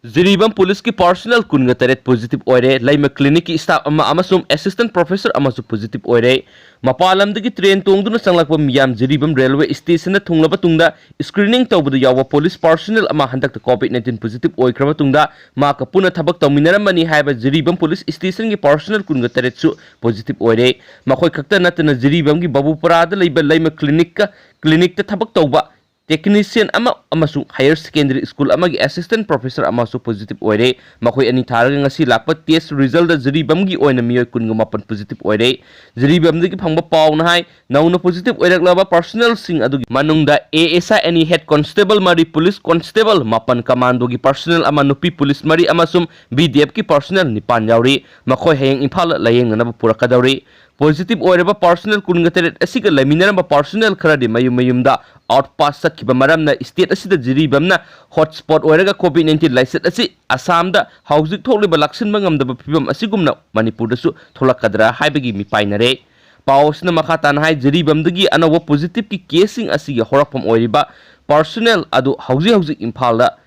Jiribam Police ki personal kun nga taret positive oire laima clinic ki staff ama amasum assistant professor amasu positive oire mapalam dagi train tongduna sanglakpa miyam Jiribam railway station na thunglaba tungda screening tawbudu yawa police personnel ama handak COVID-19 positive oikraba tungda ma ka puna thabak tawminaramani haiba Jiribam police station ki personal kun nga taret su positive oire makhoi khakta natana Jiribam ki Babupara da laiba laima clinic ta thabak tawba technician amasu higher secondary school amagi assistant professor amasu positive oire makoi ani tharaga ngasi lakpa test result da Jiribam gi oina miyoy kun nga mapan positive oire Jiribam gi phangba paw na hai nauna positive oirak laba personal sing adugi manungda ASI ani head constable mari police constable mapan commando gi personnel ama nupi police mari amasum BDF ki personnel nipan yauri makoi hayeng imphal layeng na purakadawri positive oireba personal kunga teret asiga laminaramba personnel kharadi mayumda outpass sakhiba maramna state asida Jiribamna hotspot oiraga COVID-19 license asi Assamda housing tholiba laksin mangamdaba phibam asigumna Manipur dasu tholakadra haibagi mipainare pausna makhatan hai Jiribamdagi anawa positive ki casing asiga horakpam oiriba personnel adu hauji imphalda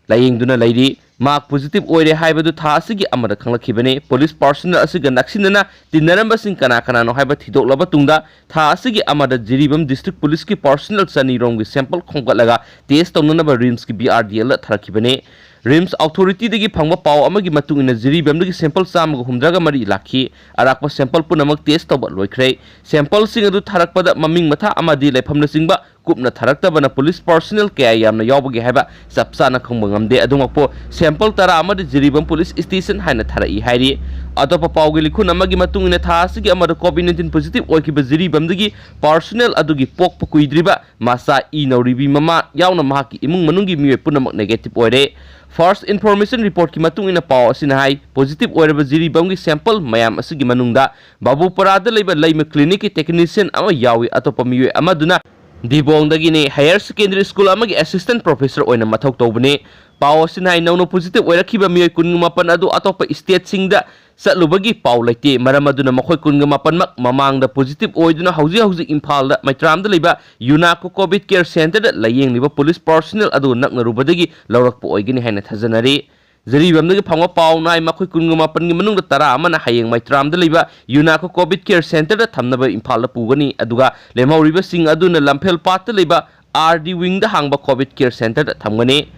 layengduna lairi mark positive oire haibadu tha asigi amada khanglakhibane police personnel asiga naksinana tinaramba sing kana no haiba thidoklaba tungda tha asigi amada Jiribam district police ki personnel sani rong gi sample khongkatlaga test tongnaba RIMS ki BRDL la tharakhibane RIMS authority degi phangba paw amagi matungina Jiribam degi sample samaga humdraga mari lakhi arakpa sample punamak test tawba loikhre sample sing adu tharakpada maming matha amadi laifamna singba kupna tharaktabana police personnel kaya yamna yawbagi haiba sapsana khangba ngamde adungakpo sample tara amada Jiribam police station haina tharai hairi atopa pawgi likhun amagi matungina tha asigi amada COVID-19 positive oikiba Jiribam degi personnel adugi pokpa kuidriba masa nauribi mama yawna mahaki imung manungi miwe punamak negative oire first information report ki matung ina paw asina hai positive oiraba Jiribam gi sample mayam asigi manungda Babupara da leiba laima clinic ki technician ama yawi atopa miwe amaduna Dibong dagi ni higher secondary school amagi assistant professor oina mathau tawbane paw asina hai nauno positive oirakhiba miwe kunmapan adu atopa state singda satlubagi paw laite maramaduna makhoi kunmapan mak mamangda positive oiduna hauji Imphal da Maitram da leiba UNACO COVID care center da layeng liba police personnel adu naknarubadagi lawrakpa oigini haina thajanari Jiribam dagi phangwa paw nai makhoi kunmapan gi manungda tara amana hayeng Maitram da leiba UNACO COVID care center da thamnaba Imphal da pugani aduga lemhauriba sing aduna Lamphel Pat da leiba RD wing da hangba COVID care center da thamgani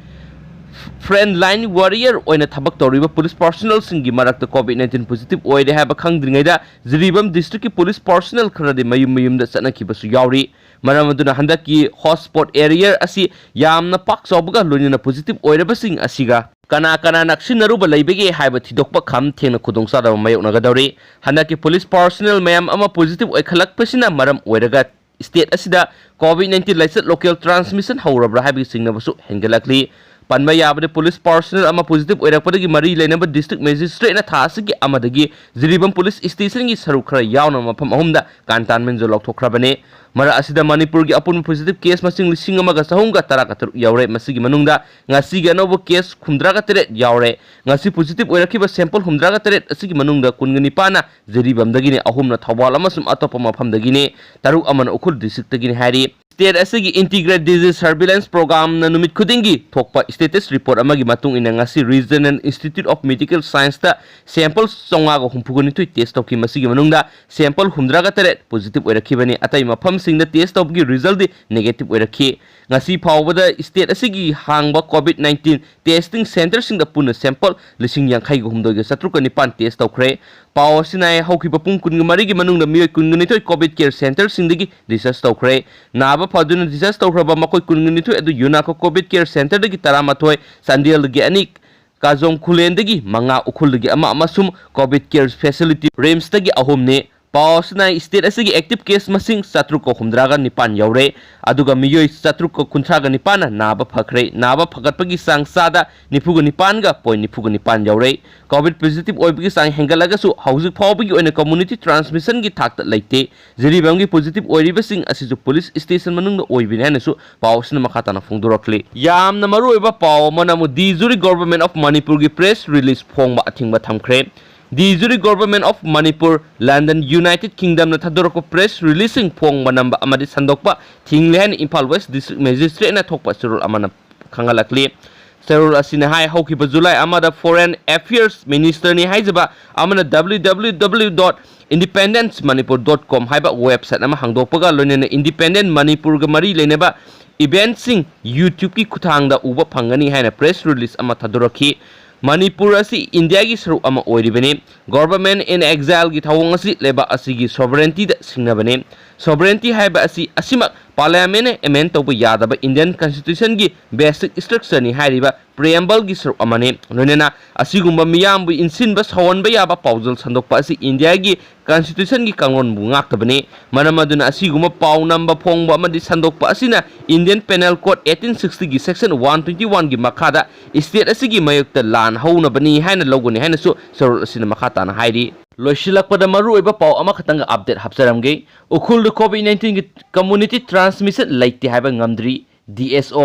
Frontline warrior oina thabak tawriba police personnel singi marakta COVID-19 positive oide haba khangdringaida Jiribam district ki police personnel kharade mayum da sanakhibasu yauri maramaduna handaki hotspot area asi yamna pak chawbaga loinina positive oiraba sing asiga kana naksinaruba laibege haiba thidokpa kham thengna khudongsa da mayoknaga dawri handaki police personnel mayam ama positive oikhalakpasina maram oiraga state asida COVID-19 license local transmission hawrabra haibi singnabasu hengalakli Panma yabade police personnel ama positive oirakpadagi mari lainaba district magistrate na thasigi amadagi Jiribam police station gi saruk khara yawna mafam ahumda cantonment zo lokthokrabane mara asida Manipur gi apun positive case masing lising amaga sahunga tarakatur yaure masigi manungda ngasi gi anobo case khumdraga teret yaure ngasi positive oirakhiba sample khumdraga teret asigi manungda kungani pana Jiribam dagi ne ahumna thawal amasum atopa mafam dagi ne taruk amana ukhul district dagi ne hari State asigi integrated disease surveillance program na numit khudingi thokpa status report amagi matung ina ngasi Regional Institute of Medical Science ta sample songa go humpuguni tu test toki masigi manungda sample humdraga teret positive oirakhibani atai mafam singda test toki result di negative oirakhi ngasi phawbada state asigi hangba COVID-19 testing center singda puna sample lising yankhai go humdoi ga satruka nipan test tokre paw sinai haukiba pung kun mari gi manungda mioi kun thoi COVID care center singdagi research tokre naba faduna research tokhraba makoi kun thoi adu UNACO COVID care center dagi taramathoi Sandel dagi anik Kazong Khulen dagi manga ukhul dagi ama sum COVID care facility RIMS dagi ahumne Pausna state asigi active case masing satruko humdraga nipan yaure aduga miyoi satruko kuntraga nipana naba phakre naba phagatpagi sangsada nipuga nipanga point nipuga nipan yaure COVID positive oibigi sang hengalaga su hauzik phawbigi oina community transmission gi thakta laite Jiribam gi positive oiriba sing asisu police station manungda oibine hana su pausna makhatana phongdorakle yamna maruiba paw manamu Dijuri government of Manipur gi press release phongba athingba thamkhre The Government of Manipur, London, United Kingdom na thadorako press releasing phong manamba amadi sandokpa thinglehan Imphal West District Magistrate na thokpa sirul amana khangalakli ꯆꯦꯔꯣꯜ ꯑꯁꯤꯅ ꯍꯥꯏ ꯍꯧꯈꯤꯕ ꯖꯨꯂꯥꯏ ꯑꯃꯗ foreign affairs ꯃꯤꯅꯤꯁꯇꯔꯅꯤ ꯍꯥꯏꯖꯕ ꯑꯃꯅ www.independencemanipur.com ꯍꯥꯏꯕ website ꯑꯃ ꯍꯥꯡꯗꯣꯛꯄꯒ ꯂꯣꯏꯅꯅ independent ꯃꯅꯤꯄꯨꯔꯒ ꯃꯔꯤ ꯂꯩꯅꯕ इवेंट्सिंग यूट्यूब की खुथांग उब फंगनी है प्रेस रिलीज थदोरखी मणिपुर असी इंडिया की सरुक ओरिबने गवर्नमेंट इन एक्जाइल की थवोंग असी लेबा असीगी सोवरेंटी द सिंगनबने सोवरेंटी हाइबा असी असीमक parliament amend तौब Yadav Indian constitution की बेसिक स्ट्रक्चर नि हाइरिबा प्रिएम्बल की सरुक अमने लोनेना असीगुंबा मियामबु इनसिनबा सवनबा याबा पाउजल संदोकपा असी इंडिया की कॉन्स्टिट्यूशन की कांगोन बु ngaktबने मरम अदुना असीगुंबा पाउ नंबर फोंगबा अमदि संदोकपा असिना इंडियन पेनल कोड 1860 की सेक्शन 121 की मखादा स्टेट असिगी मयुक्त लान हौनबनी हाइना लोगोनी हाइनासु सरुल असिना मखाताना हाइरि लोइसिलकपदा मरुओइबा पाउ अमा खतंग अपडेट हापचरमगे उखुल कोविड-19 की कम्युनिटी ट्रांसमिशन लेते हाइबा ngamdri DSO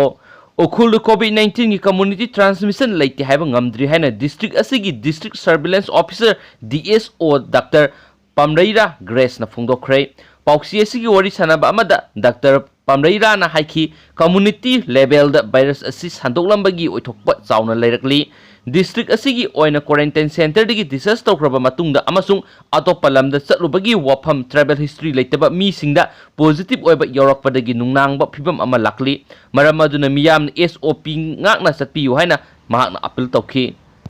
उखुल कोविड-19 की कम्युनिटी ट्रांसमिशन लेते हाइबा ngamdri हाइना डिस्ट्रिक्ट असिगी district surveillance officer DSO doctor Pamreira Grace ना फोंदोखरे पाउसी असिगी वरी सनाबा अमदा डॉक्टर पामरैरा ना हाइखी कम्युनिटी लेवल द वायरस असी संदोकलंबगी ओइथोकपा चावना लेरकली डिस्ट्रिक्ट असिगी ओइना क्वारंटाइन सेंटर दगी डिसचार्ज तौखरबा मतुंगदा अमसुंग अतोप्पा लमदा चलुबगी वाफम ट्रैवल हिस्ट्री लेतबा मीसिंगदा पॉजिटिव ओइबा यौरकपदगी नुंगनांगबा फिबम अमा लाकली मरम अदुना मियाम SOP ngakna चटपियु हाइना महाकना अपील तौखी